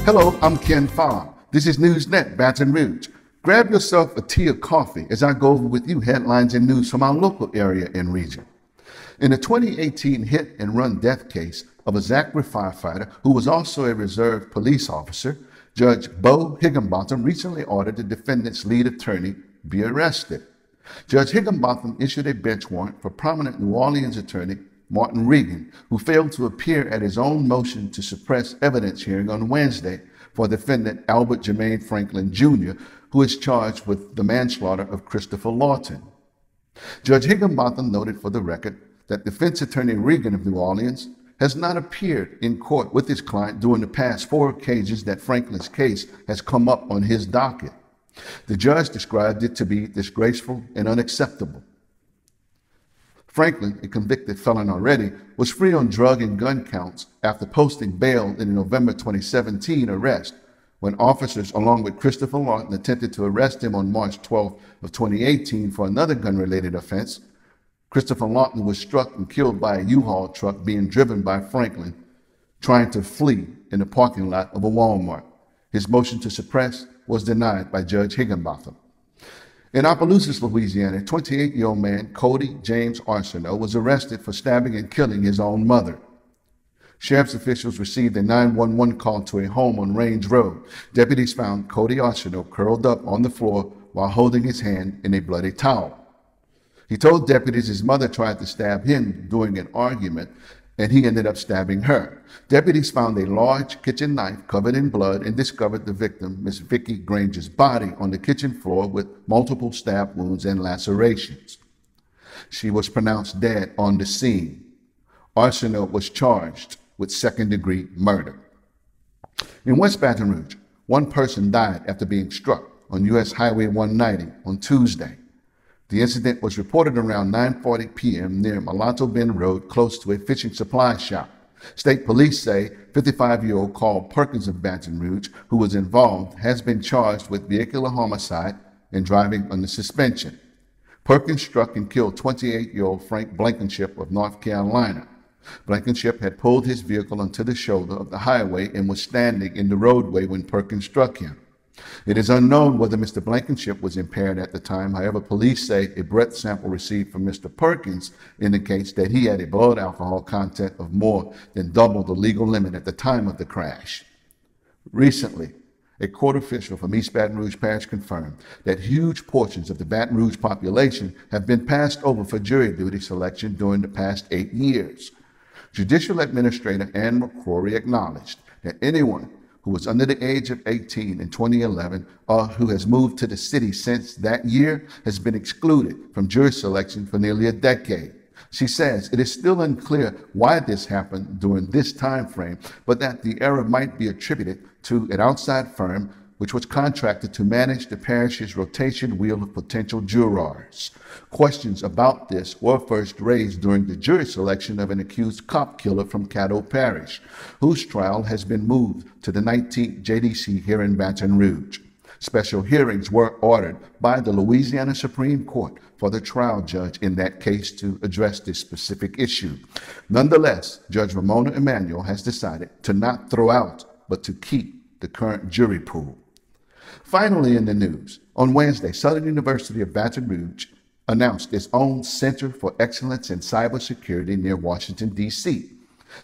Hello, I'm Ken Farr. This is NewsNet, Baton Rouge. Grab yourself a tea or coffee as I go over with you headlines and news from our local area and region. In a 2018 hit-and-run death case of a Zachary firefighter who was also a reserve police officer, Judge Bo Higginbotham recently ordered the defendant's lead attorney be arrested. Judge Higginbotham issued a bench warrant for prominent New Orleans attorney Martin Regan, who failed to appear at his own motion to suppress evidence hearing on Wednesday for defendant Albert Jermaine Franklin Jr., who is charged with the manslaughter of Christopher Lawton. Judge Higginbotham noted for the record that defense attorney Regan of New Orleans has not appeared in court with his client during the past 4 occasions that Franklin's case has come up on his docket. The judge described it to be disgraceful and unacceptable. Franklin, a convicted felon already, was free on drug and gun counts after posting bail in a November 2017 arrest, when officers, along with Christopher Lawton, attempted to arrest him on March 12 of 2018 for another gun-related offense. Christopher Lawton was struck and killed by a U-Haul truck being driven by Franklin, trying to flee in the parking lot of a Walmart. His motion to suppress was denied by Judge Higginbotham. In Opelousas, Louisiana, a 28-year-old man, Cody James Arsenault, was arrested for stabbing and killing his own mother. Sheriff's officials received a 911 call to a home on Range Road. Deputies found Cody Arsenault curled up on the floor while holding his hand in a bloody towel. He told deputies his mother tried to stab him during an argument, and he ended up stabbing her. Deputies found a large kitchen knife covered in blood and discovered the victim, Miss Vicki Granger's body, on the kitchen floor with multiple stab wounds and lacerations. She was pronounced dead on the scene. Arsenault was charged with second-degree murder. In West Baton Rouge, one person died after being struck on U.S. Highway 190 on Tuesday. The incident was reported around 9:40 p.m. near Mulatto Bend Road, close to a fishing supply shop. State police say 55-year-old Carl Perkins of Baton Rouge, who was involved, has been charged with vehicular homicide and driving under suspension. Perkins struck and killed 28-year-old Frank Blankenship of North Carolina. Blankenship had pulled his vehicle onto the shoulder of the highway and was standing in the roadway when Perkins struck him. It is unknown whether Mr. Blankenship was impaired at the time. However, police say a breath sample received from Mr. Perkins indicates that he had a blood alcohol content of more than double the legal limit at the time of the crash. Recently, a court official from East Baton Rouge Parish confirmed that huge portions of the Baton Rouge population have been passed over for jury duty selection during the past 8 years. Judicial Administrator Ann McCrory acknowledged that anyone who was under the age of 18 in 2011 or who has moved to the city since that year has been excluded from jury selection for nearly a decade. She says it is still unclear why this happened during this time frame, but that the error might be attributed to an outside firm which was contracted to manage the parish's rotation wheel of potential jurors. Questions about this were first raised during the jury selection of an accused cop killer from Caddo Parish, whose trial has been moved to the 19th JDC here in Baton Rouge. Special hearings were ordered by the Louisiana Supreme Court for the trial judge in that case to address this specific issue. Nonetheless, Judge Ramona Emanuel has decided to not throw out, but to keep the current jury pool. Finally, in the news, on Wednesday, Southern University of Baton Rouge announced its own Center for Excellence in Cybersecurity near Washington, D.C.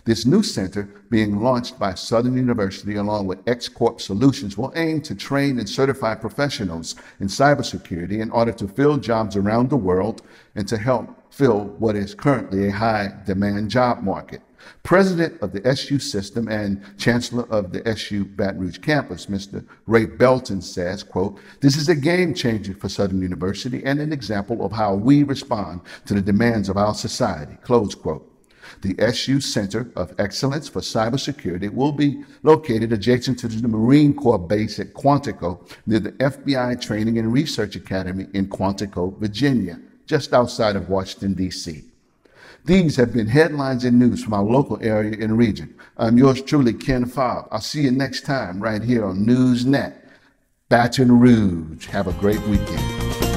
This new center, being launched by Southern University along with X-Corp Solutions, will aim to train and certify professionals in cybersecurity in order to fill jobs around the world and to help fill what is currently a high-demand job market. President of the SU system and Chancellor of the SU Baton Rouge campus, Mr. Ray Belton, says, quote, "This is a game changer for Southern University and an example of how we respond to the demands of our society," close quote. The SU Center of Excellence for Cybersecurity will be located adjacent to the Marine Corps base at Quantico near the FBI Training and Research Academy in Quantico, Virginia, just outside of Washington, D.C. These have been headlines and news from our local area and region. I'm yours truly, Ken Farr. I'll see you next time right here on NewsNet, Baton Rouge. Have a great weekend.